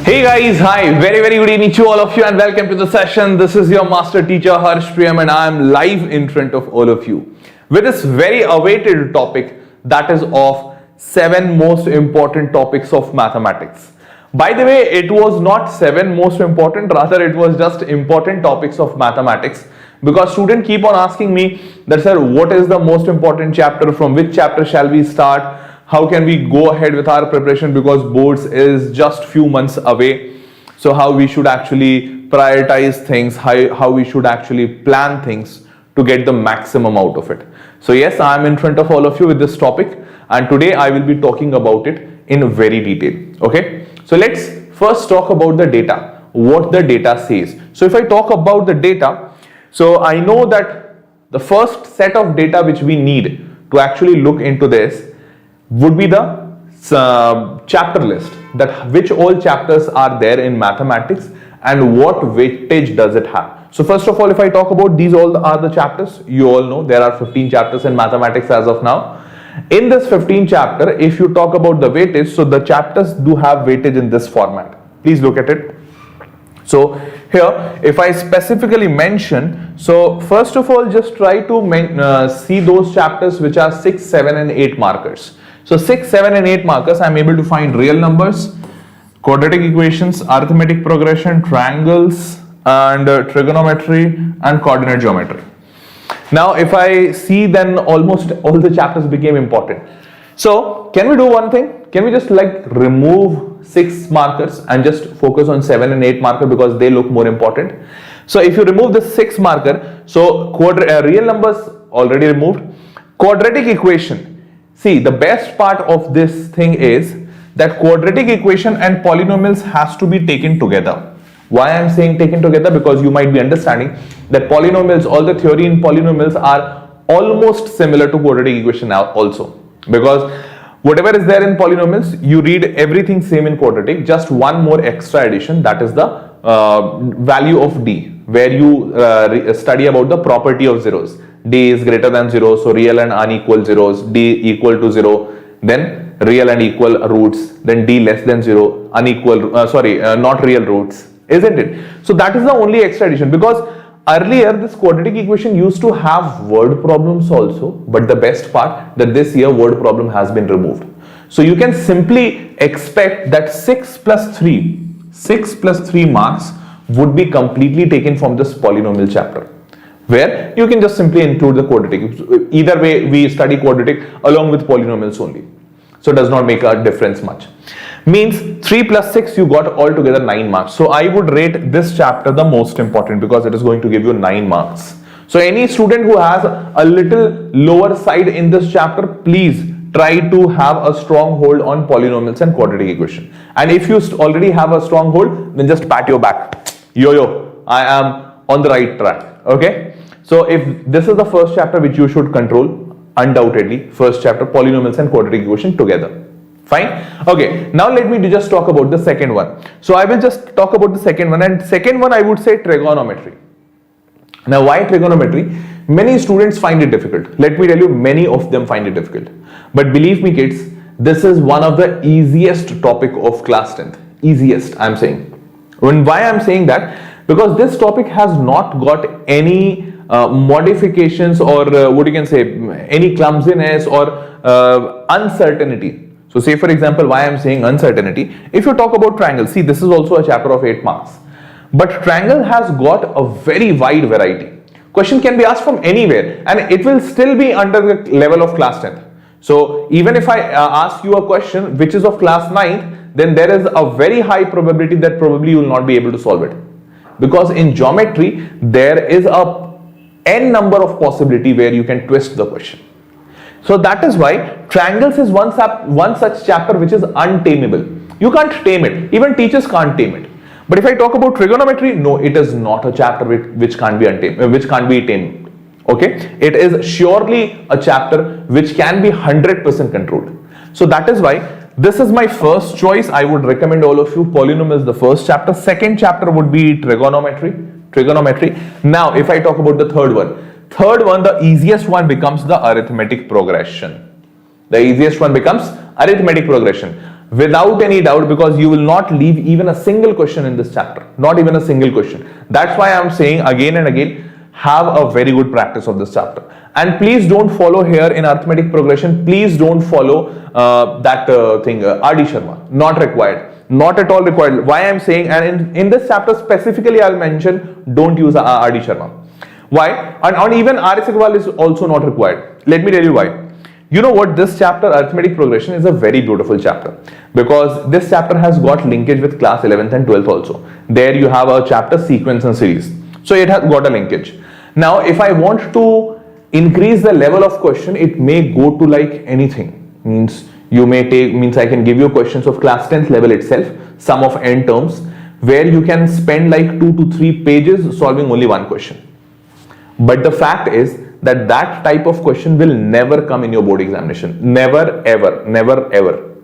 Hey guys, hi, very good evening to all of you and welcome to the session. This is your master teacher Harsh Priyam and I am live in front of all of you with this very awaited topic, that is of 7 most important topics of mathematics. By the way, it was not 7 most important, rather it was just important topics of mathematics, because students keep on asking me that, sir, what is the most important chapter, from which chapter shall we start, how can we go ahead with our preparation, because boards is just few months away. So how we should actually prioritize things, how we should actually plan things to get the maximum out of it. So yes, I am in front of all of you with this topic and today I will be talking about it in very detail. Okay, so let's first talk about the data, what the data says. So if I talk about the data, so I know that the first set of data which we need to actually look into this would be the chapter list, that which all chapters are there in mathematics and what weightage does it have. So first of all, if I talk about these all are the chapters, you all know there are 15 chapters in mathematics as of now. In this 15 chapter, if you talk about the weightage, so the chapters do have weightage in this format. Please look at it. So here, if I specifically mention, so first of all, just try to see those chapters which are 6, 7 and 8 markers. So 6, 7 and 8 markers, I am able to find real numbers, quadratic equations, arithmetic progression, triangles and trigonometry and coordinate geometry. Now if I see, then almost all the chapters became important. So can we do one thing? Can we just like remove 6 markers and just focus on 7 and 8 marker because they look more important? So if you remove the 6 marker, so real numbers already removed, quadratic equation. See, the best part of this thing is that quadratic equation and polynomials has to be taken together. Why I am saying taken together? Because you might be understanding that polynomials, all the theory in polynomials are almost similar to quadratic equation now also. Because whatever is there in polynomials, you read everything same in quadratic, just one more extra addition, that is the value of d, where you study about the property of zeros. D is greater than 0, so real and unequal zeros, d equal to 0, then real and equal roots, then d less than 0, unequal, not real roots, isn't it? So that is the only extra addition, because earlier this quadratic equation used to have word problems also, but the best part that this year word problem has been removed. So you can simply expect that 6 plus 3 marks would be completely taken from this polynomial chapter, where you can just simply include the quadratic. Either way, we study quadratic along with polynomials only. So it does not make a difference much. Means 3 plus 6, you got altogether 9 marks. So I would rate this chapter the most important because it is going to give you 9 marks. So any student who has a little lower side in this chapter, please try to have a strong hold on polynomials and quadratic equation. And if you already have a strong hold, then just pat your back. Yo, I am on the right track. Okay. So if this is the first chapter which you should control, undoubtedly, first chapter, polynomials and quadratic equation together. Fine. Okay. Now let me just talk about the second one. So I will just talk about the second one, and second one I would say trigonometry. Now why trigonometry? Many students find it difficult. Let me tell you, many of them find it difficult. But believe me kids, this is one of the easiest topic of class 10th. Easiest, I am saying. And why I am saying that? Because this topic has not got any modifications or what you can say, any clumsiness or uncertainty. So say for example, why I am saying uncertainty. If you talk about triangle, see, this is also a chapter of 8 marks. But triangle has got a very wide variety. Question can be asked from anywhere and it will still be under the level of class 10th. So even if I ask you a question which is of class 9th, then there is a very high probability that probably you will not be able to solve it. Because in geometry, there is a n number of possibility where you can twist the question. So that is why triangles is one such chapter which is untamable. You can't tame it. Even teachers can't tame it. But if I talk about trigonometry, no, it is not a chapter which can't be untamed, which can't be tamed. Okay, it is surely a chapter which can be 100% controlled. So that is why this is my first choice. I would recommend all of you polynomials, the first chapter. Second chapter would be trigonometry. Now, if I talk about the third one, the easiest one becomes the arithmetic progression. The easiest one becomes arithmetic progression. without any doubt, because you will not leave even a single question in this chapter, not even a single question. That's why I'm saying again and again, have a very good practice of this chapter. And please don't follow here in arithmetic progression, please don't follow R.D. Sharma, not required, not at all required. Why I'm saying, and in this chapter specifically I'll mention, don't use R.D. Sharma. Why? And even R.S. Agrawal is also not required. Let me tell you why. You know what, this chapter, Arithmetic Progression, is a very beautiful chapter, because this chapter has got linkage with class 11th and 12th also. There you have a chapter sequence and series. So it has got a linkage. Now, if I want to increase the level of question, it may go to like anything. Means you may take, means I can give you questions of class 10th level itself, sum of n terms, where you can spend like 2 to 3 pages solving only one question. But the fact is that that type of question will never come in your board examination. Never, ever, never, ever.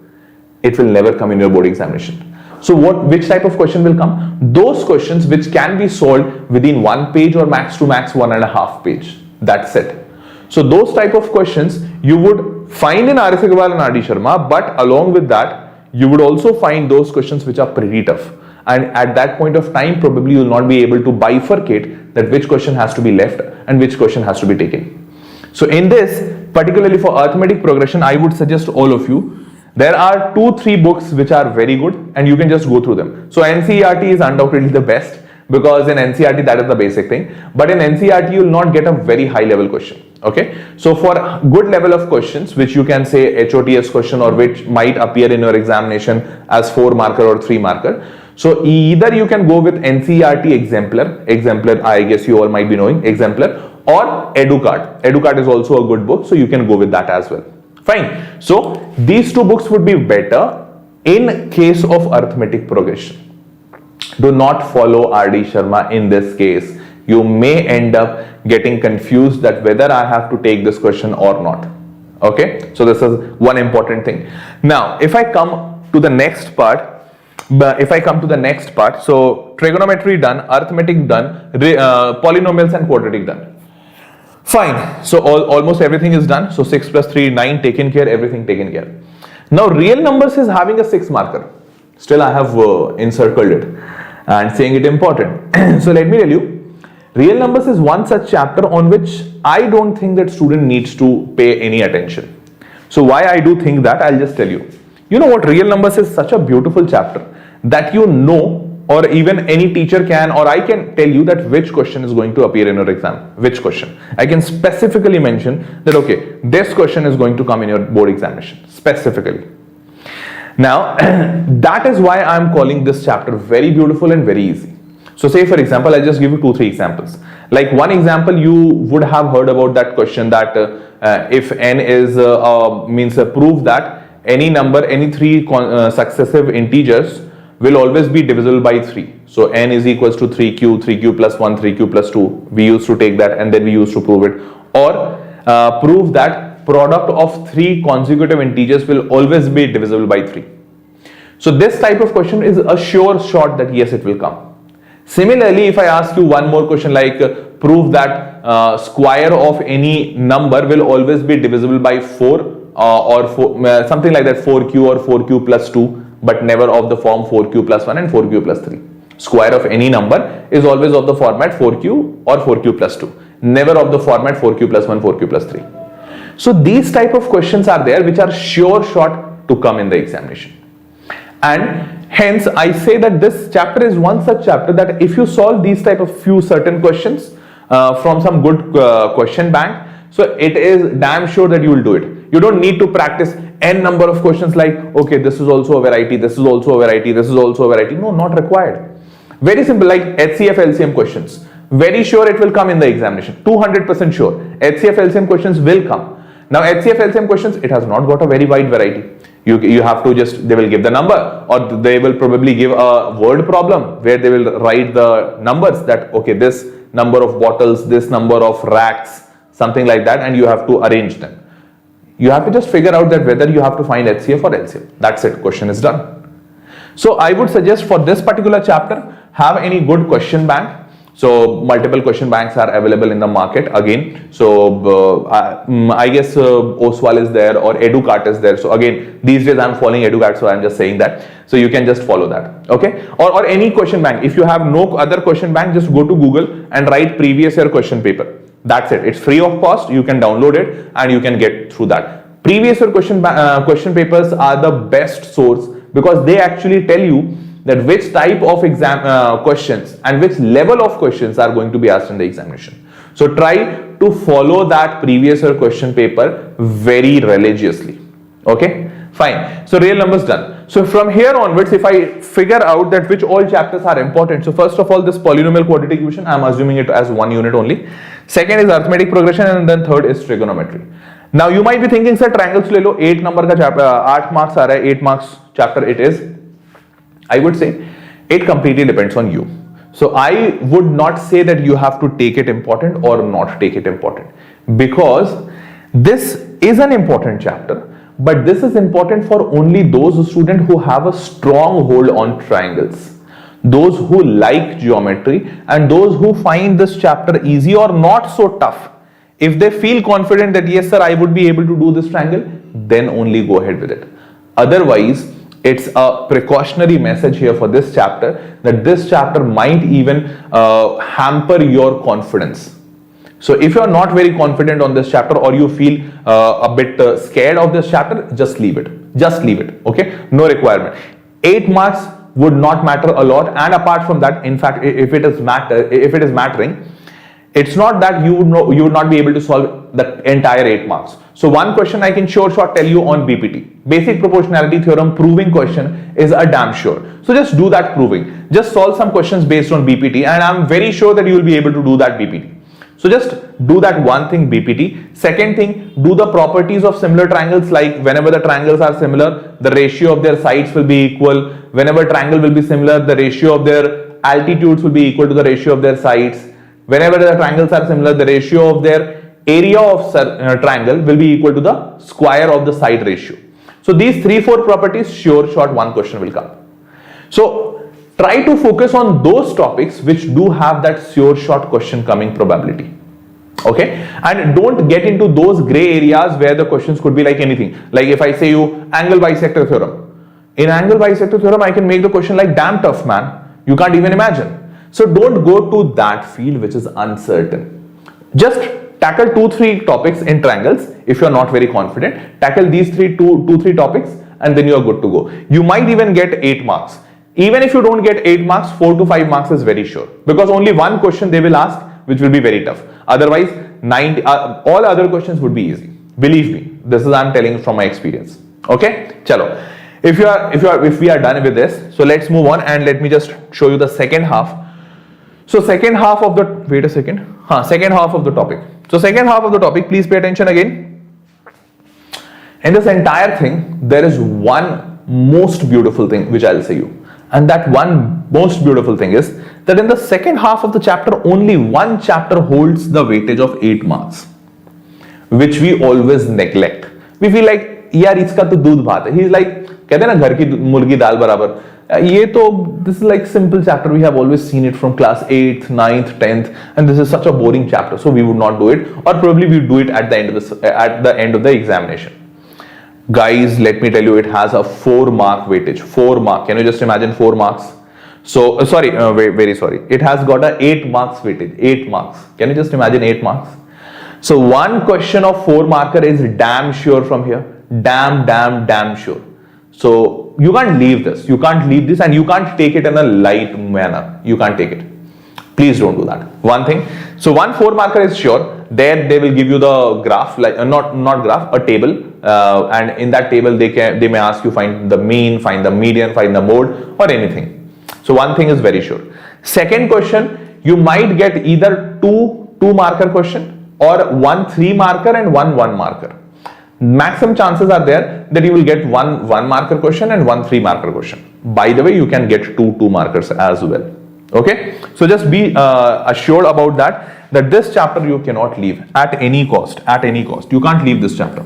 It will never come in your board examination. So which type of question will come? Those questions which can be solved within 1 page or max to max 1.5 page. That's it. So those type of questions you would find in R.S. Agrawal and R.D. Sharma, but along with that, you would also find those questions which are pretty tough. And at that point of time, probably you will not be able to bifurcate that which question has to be left and which question has to be taken. So in this, particularly for arithmetic progression, I would suggest all of you, there are 2-3 books which are very good and you can just go through them. So NCERT is undoubtedly the best, because in NCERT that is the basic thing, but in NCERT you will not get a very high level question. Okay, so for good level of questions which you can say HOTS question, or which might appear in your examination as 4 marker or 3 marker, so either you can go with NCERT exemplar, I guess you all might be knowing exemplar, or EduCard is also a good book, so you can go with that as well. Fine. So these 2 books would be better in case of arithmetic progression. Do not follow R.D. Sharma in this case. You may end up getting confused that whether I have to take this question or not. Okay, so this is one important thing. Now, if I come to the next part, so trigonometry done, arithmetic done, polynomials and quadratic done. Fine. So almost everything is done. So 6 plus 3, 9 taken care, everything taken care. Now real numbers is having a 6 marker. Still I have encircled it and saying it important. So let me tell you, real numbers is one such chapter on which I don't think that student needs to pay any attention. So why I do think that, I'll just tell you. You know what, real numbers is such a beautiful chapter that you know, or even any teacher can, or I can tell you that which question is going to appear in your exam. Which question? I can specifically mention that, okay, this question is going to come in your board examination, specifically. Now, that is why I am calling this chapter very beautiful and very easy. So say for example, I'll just give you 2-3 examples. Like one example, you would have heard about that question that if n is, prove that any number, any 3 successive integers will always be divisible by 3. So n is equals to 3q plus 1, 3q plus 2. We used to take that and then we used to prove it. Or prove that product of 3 consecutive integers will always be divisible by 3. So this type of question is a sure shot that yes, it will come. Similarly, if I ask you one more question like prove that square of any number will always be divisible by 4 or something like that, 4q or 4q plus 2, but never of the form 4q plus 1 and 4q plus 3. Square of any number is always of the format 4q or 4q plus 2, never of the format 4q plus 1, 4q plus 3. So these type of questions are there which are sure shot to come in the examination. And hence I say that this chapter is one such chapter that if you solve these type of few certain questions from some good question bank, so it is damn sure that you will do it. You don't need to practice n number of questions like, okay, this is also a variety, this is also a variety, this is also a variety. No, not required. Very simple, like HCF LCM questions. Very sure it will come in the examination. 200% sure. HCF LCM questions will come. Now HCF LCM questions, it has not got a very wide variety. You have to just, they will give the number, or they will probably give a word problem where they will write the numbers that, okay, this number of bottles, this number of racks, something like that, and you have to arrange them. You have to just figure out that whether you have to find HCF or LCM. That's it, question is done. So I would suggest for this particular chapter, have any good question bank So multiple question banks are available in the market again. So I guess Oswal is there or EduCart is there. So again, these days I'm following EduCart, so I'm just saying that. So you can just follow that, okay? Or any question bank. If you have no other question bank, just go to Google and write previous year question paper. That's it. It's free of cost. You can download it and you can get through that. Previous year question papers are the best source because they actually tell you that which type of exam questions and which level of questions are going to be asked in the examination. So try to follow that previous year question paper very religiously. Okay, fine. So real numbers done. So from here onwards, if I figure out that which all chapters are important. So first of all, this polynomial quadratic equation, I'm assuming it as one unit only. Second is arithmetic progression, and then third is trigonometry. Now you might be thinking, sir, triangles ले लो, 8 number का chapter, 8 marks आ रहा है, 8 marks chapter it is. I would say it completely depends on you. So I would not say that you have to take it important or not take it important, because this is an important chapter, but this is important for only those students who have a strong hold on triangles, those who like geometry, and those who find this chapter easy or not so tough. If they feel confident that yes sir, I would be able to do this triangle, then only go ahead with it. Otherwise, it's a precautionary message here for this chapter that this chapter might even hamper your confidence. So if you are not very confident on this chapter, or you feel a bit scared of this chapter, just leave it. Just leave it. Okay, no requirement. 8 marks would not matter a lot, and apart from that, in fact, if it is mattering, it's not that you would not be able to solve the entire 8 marks. So one question I can sure shot tell you on BPT, basic proportionality theorem proving question is a damn sure. So just do that proving. Just solve some questions based on BPT, and I'm very sure that you will be able to do that BPT. So just do that one thing, BPT. Second thing, do the properties of similar triangles, like whenever the triangles are similar, the ratio of their sides will be equal. Whenever triangle will be similar, the ratio of their altitudes will be equal to the ratio of their sides. Whenever the triangles are similar, the ratio of their area of triangle will be equal to the square of the side ratio. So these 3-4 properties, sure shot one question will come. So try to focus on those topics which do have that sure shot question coming probability. Okay, and don't get into those gray areas where the questions could be like anything. Like if I say you angle bisector theorem. In angle bisector theorem, I can make the question like damn tough, man. You can't even imagine. So don't go to that field which is uncertain. Just tackle 2-3 topics in triangles. If you're not very confident, tackle these 2-3 topics, and then you're good to go. You might even get 8 marks. Even if you don't get 8 marks, 4 to 5 marks is very sure, because only one question they will ask which will be very tough. Otherwise, all other questions would be easy. Believe me, this is I'm telling from my experience. Okay, chalo. If we are done with this, so let's move on and let me just show you the second half. So second half of the second half of the topic. So second half of the topic, please pay attention again. In this entire thing, there is one most beautiful thing which I'll say you. And that one most beautiful thing is that in the second half of the chapter, only one chapter holds the weightage of 8 marks, which we always neglect. We feel like, yaar, iska to doodh bhat hai. He's like, कहते हैं ना घर की मुर्गी दाल बराबर. This is like simple chapter. We have always seen it from class 8th, 9th, 10th, and this is such a boring chapter, so we would not do it, or probably we do it at the end of the examination. Guys, let me tell you, it has a 4 mark weightage. 4 mark. Can you just imagine 4 marks? So very sorry. It has got a 8 marks weightage. 8 marks. Can you just imagine 8 marks? So one question of 4 marker is damn sure from here. Damn sure. So you can't leave this. You can't leave this, and you can't take it in a light manner. You can't take it. Please don't do that. One thing. So one 4 marker is sure. There they will give you the graph, like not graph, a table, and in that table they may ask you find the mean, find the median, find the mode, or anything. So one thing is very sure. Second question, you might get either two marker question or one 3 marker and one 1 marker. Maximum chances are there that you will get one 1 marker question and one 3 marker question. By the way, you can get two 2 markers as well. Okay, so just be assured about that this chapter you cannot leave at any cost. You can't leave this chapter.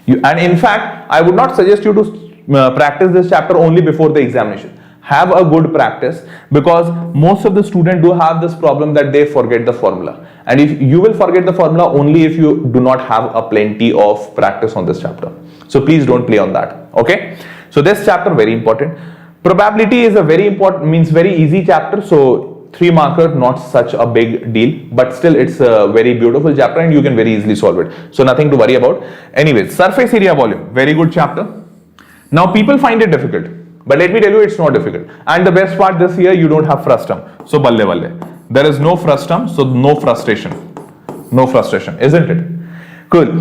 And in fact, I would not suggest you to practice this chapter only before the examination. have a good practice, because most of the students do have this problem that they forget the formula, and if you will forget the formula only if you do not have a plenty of practice on this chapter. So please don't play on that. Okay, so this chapter very important. Probability is a very important, means very easy chapter, so 3 marker, not such a big deal, but still it's a very beautiful chapter and you can very easily solve it, so nothing to worry about. Anyways, surface area volume, very good chapter. Now people find it difficult, but let me tell you, it's not difficult. And the best part, this year you don't have frustum, so balle balle, there is no frustum, so no frustration, isn't it? Cool.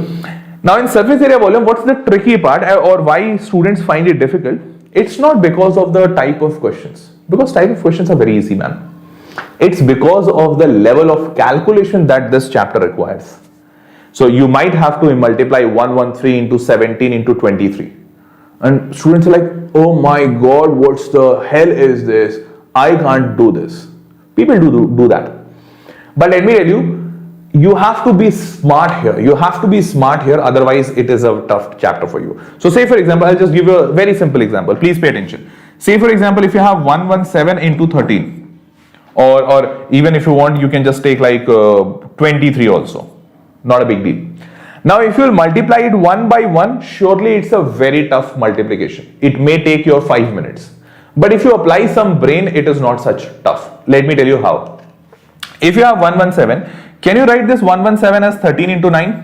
Now in surface area volume, what's the tricky part, or why students find it difficult? It's not because of the type of questions, because type of questions are very easy, man. It's because of the level of calculation that this chapter requires. So you might have to multiply 113 into 17 into 23. And students are like, oh my god, what's the hell is this? I can't do this. People do that. But let me tell you, you have to be smart here. You have to be smart here, otherwise it is a tough chapter for you. So say for example, I'll just give you a very simple example. Please pay attention. Say for example, if you have 117 into 13, or even if you want, you can just take like 23 also. Not a big deal. Now if you will multiply it one by one, surely it's a very tough multiplication. It may take your 5 minutes. But if you apply some brain, it is not such tough. Let me tell you how. If you have 117, can you write this 117 as 13 into 9?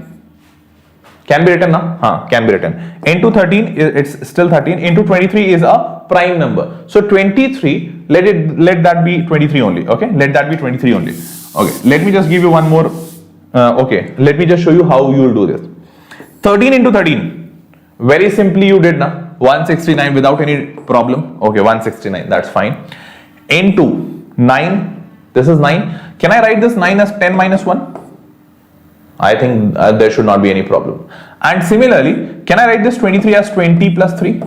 Can be written now? Can be written. Into 13, it's still 13. Into 23 is a prime number. So 23, let that be 23 only. Okay, let that be 23 only. Okay, let me just give you one more. Okay, let me just show you how you will do this. 13 into 13, very simply you did now. 169 without any problem. Okay, 169, that's fine. Into 9, this is 9. Can I write this 9 as 10 minus 1? I think there should not be any problem. And similarly, can I write this 23 as 20 plus 3?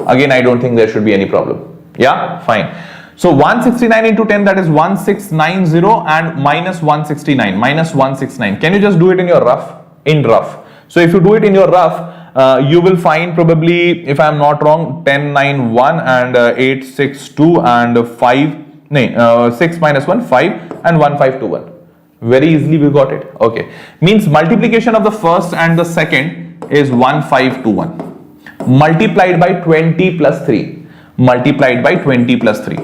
Again, I don't think there should be any problem. Yeah, fine. So 169 into 10, that is 1690, and minus 169, minus 169. Can you just do it in your rough? In rough. So if you do it in your rough, you will find probably, if I am not wrong, 1091 and 862 and 5, 6 minus 1, 5 and 1521. Very easily we got it. Okay. Means multiplication of the first and the second is 1521. Multiplied by 20 plus 3. Multiplied by 20 plus 3.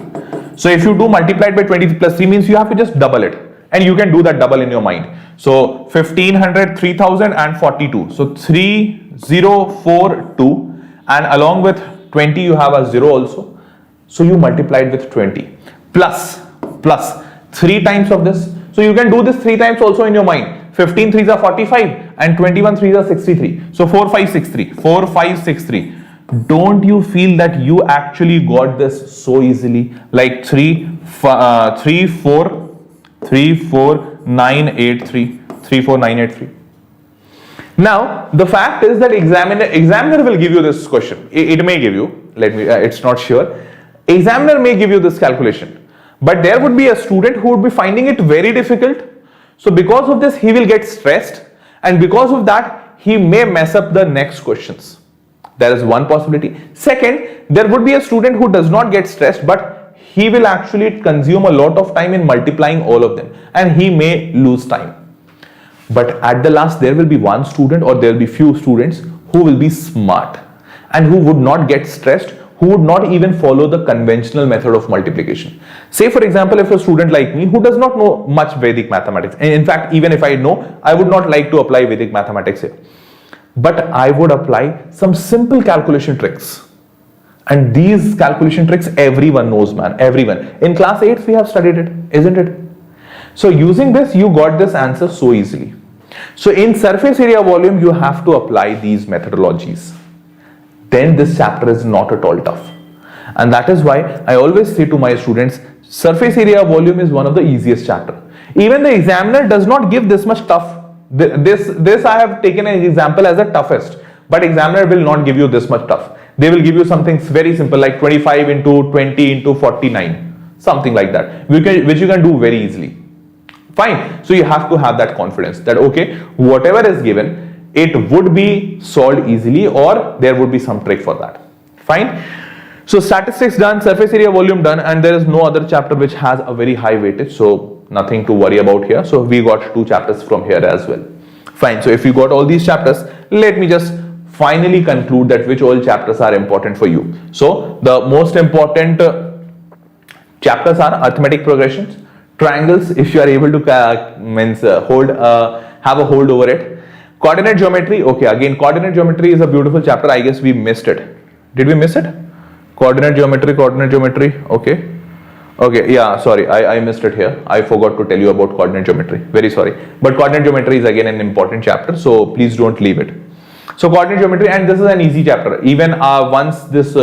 So if you do multiplied by 20 plus 3 means you have to just double it. And you can do that double in your mind. So 1500, 3000 and 42. So 3042, and along with 20 you have a 0 also. So you multiplied with 20 plus 3 times of this. So you can do this 3 times also in your mind. 15 3s are 45 and 21 3s are 63. So 4563. 4563. Don't you feel that you actually got this so easily? Like 34983. Now the fact is that examiner will give you this question. It may give you, it's not sure. Examiner may give you this calculation. But there would be a student who would be finding it very difficult. So because of this, he will get stressed, and because of that, he may mess up the next questions. There is one possibility. Second, there would be a student who does not get stressed, but he will actually consume a lot of time in multiplying all of them, and he may lose time. But at the last, there will be one student, or there will be few students who will be smart and who would not get stressed, who would not even follow the conventional method of multiplication. Say for example, if a student like me who does not know much Vedic mathematics, and in fact even if I know, I would not like to apply Vedic mathematics here, but I would apply some simple calculation tricks. And these calculation tricks everyone knows, man, everyone. In class 8 we have studied it, isn't it? So using this, you got this answer so easily. So in surface area volume, you have to apply these methodologies. Then this chapter is not at all tough. And that is why I always say to my students, surface area volume is one of the easiest chapter. Even the examiner does not give this much tough. This I have taken an example as the toughest, but examiner will not give you this much tough. They will give you something very simple like 25 into 20 into 49, something like that, which you can do very easily. Fine. So you have to have that confidence that okay, whatever is given, it would be solved easily, or there would be some trick for that. Fine. So statistics done, surface area volume done, and there is no other chapter which has a very high weightage, so nothing to worry about here. So we got 2 chapters from here as well. Fine. So if you got all these chapters, let me just finally conclude that which all chapters are important for you. So the most important chapters are arithmetic progressions, triangles, if you are able to have a hold over it. Coordinate geometry, okay, again coordinate geometry is a beautiful chapter. I guess we missed it. Did we miss it? Coordinate geometry, okay. Okay, yeah, sorry, I missed it here. I forgot to tell you about coordinate geometry. Very sorry. But coordinate geometry is again an important chapter, so please don't leave it. So coordinate geometry, and this is an easy chapter. Even once this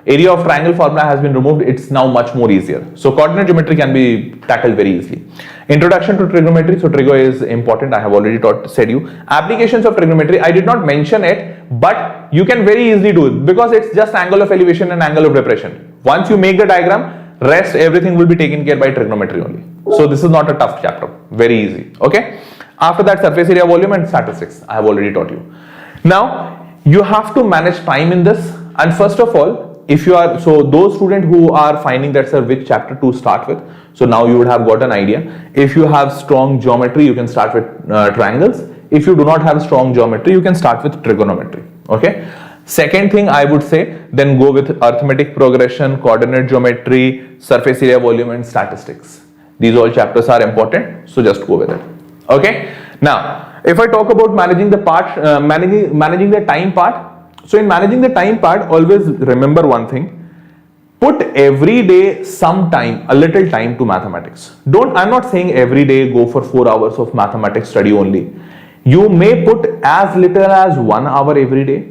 area of triangle formula has been removed, it's now much more easier. So coordinate geometry can be tackled very easily. Introduction to trigonometry, so trigo is important. I have already said you. Applications of trigonometry, I did not mention it, but you can very easily do it because it's just angle of elevation and angle of depression. Once you make the diagram, rest everything will be taken care by trigonometry only. So this is not a tough chapter, very easy. Okay. After that, surface area volume and statistics, I have already taught you. Now you have to manage time in this, and first of all, if you are, so those students who are finding that sir which chapter to start with, so now you would have got an idea. If you have strong geometry, you can start with triangles. If you do not have strong geometry, you can start with trigonometry. Okay. Second thing I would say, then go with arithmetic progression, coordinate geometry, surface area volume and statistics. These all chapters are important, so just go with it. Okay. Now, if I talk about managing the part, managing the time part, so in managing the time part, always remember one thing. Put every day some time, a little time to mathematics. I'm not saying every day go for 4 hours of mathematics study only. You may put as little as 1 hour every day.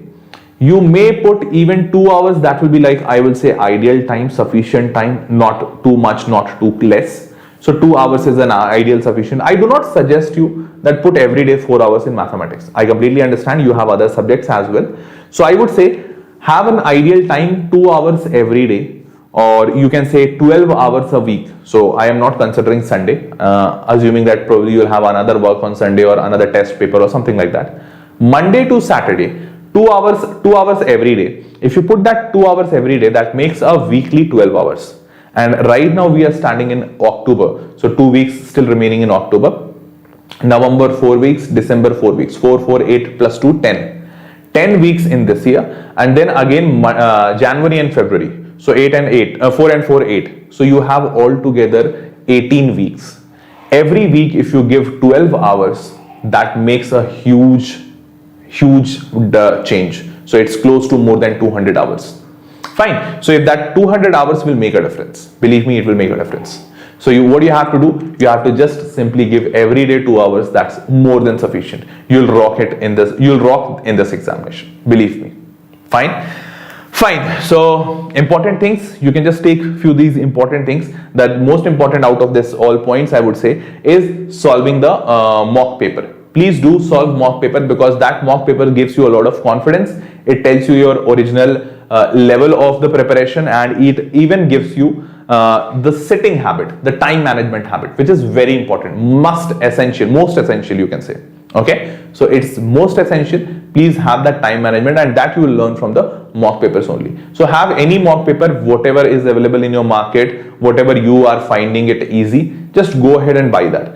You may put even 2 hours. That will be like, I will say, ideal time, sufficient time, not too much, not too less. So 2 hours is an ideal sufficient. I do not suggest you that put every day 4 hours in mathematics. I completely understand you have other subjects as well. So I would say have an ideal time 2 hours every day, or you can say 12 hours a week. So I am not considering Sunday, assuming that probably you'll have another work on Sunday or another test paper or something like that. Monday to Saturday, 2 hours every day. If you put that 2 hours every day, that makes a weekly 12 hours. And right now we are standing in October. So 2 weeks still remaining in October. November 4 weeks, December 4 weeks, 4, 4, 8 plus 2, 10. 10 weeks in this year, and then again January and February. So 8 and 8, 4 and 4, 8. So you have altogether 18 weeks. Every week, if you give 12 hours, that makes a huge change. So it's close to more than 200 hours. Fine. So if that 200 hours will make a difference, believe me, it will make a difference. So what you have to do, you have to just simply give every day 2 hours. That's more than sufficient. You'll rock in this examination. Believe me. Fine. So important things, you can just take few these important things. That most important out of this all points, I would say, is solving the mock paper. Please do solve mock paper, because that mock paper gives you a lot of confidence. It tells you your original level of the preparation, and it even gives you the sitting habit, the time management habit, which is very important, most essential you can say. Okay, so it's most essential. Please have that time management, and that you will learn from the mock papers only. So have any mock paper, whatever is available in your market, whatever you are finding it easy, just go ahead and buy that.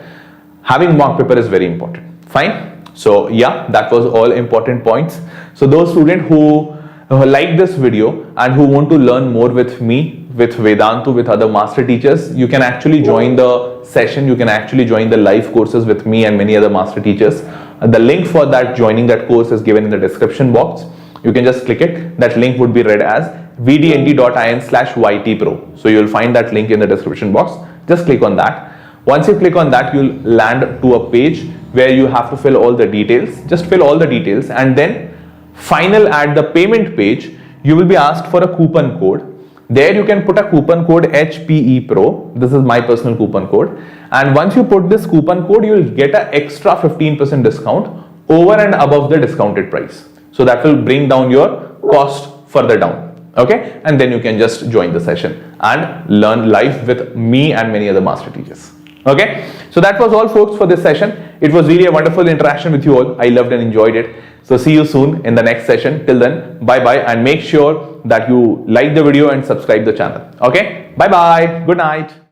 Having mock paper is very important. Fine. So yeah, that was all important points. So those students who like this video and who want to learn more with me, with Vedantu, with other master teachers, you can actually join the session. You can actually join the live courses with me and many other master teachers. The link for that, joining that course, is given in the description box. You can just click it. That link would be read as vdnt.in/ytpro. So you'll find that link in the description box. Just click on that. Once you click on that, you'll land to a page where you have to fill all the details. Just fill all the details, and then final at the payment page, you will be asked for a coupon code. There you can put a coupon code HPEPRO. This is my personal coupon code. And once you put this coupon code, you will get an extra 15% discount over and above the discounted price. So that will bring down your cost further down. Okay. And then you can just join the session and learn live with me and many other master teachers. Okay. So that was all, folks, for this session. It was really a wonderful interaction with you all. I loved and enjoyed it. So see you soon in the next session. Till then, bye-bye, and make sure that you like the video and subscribe the channel. Okay, bye bye, good night.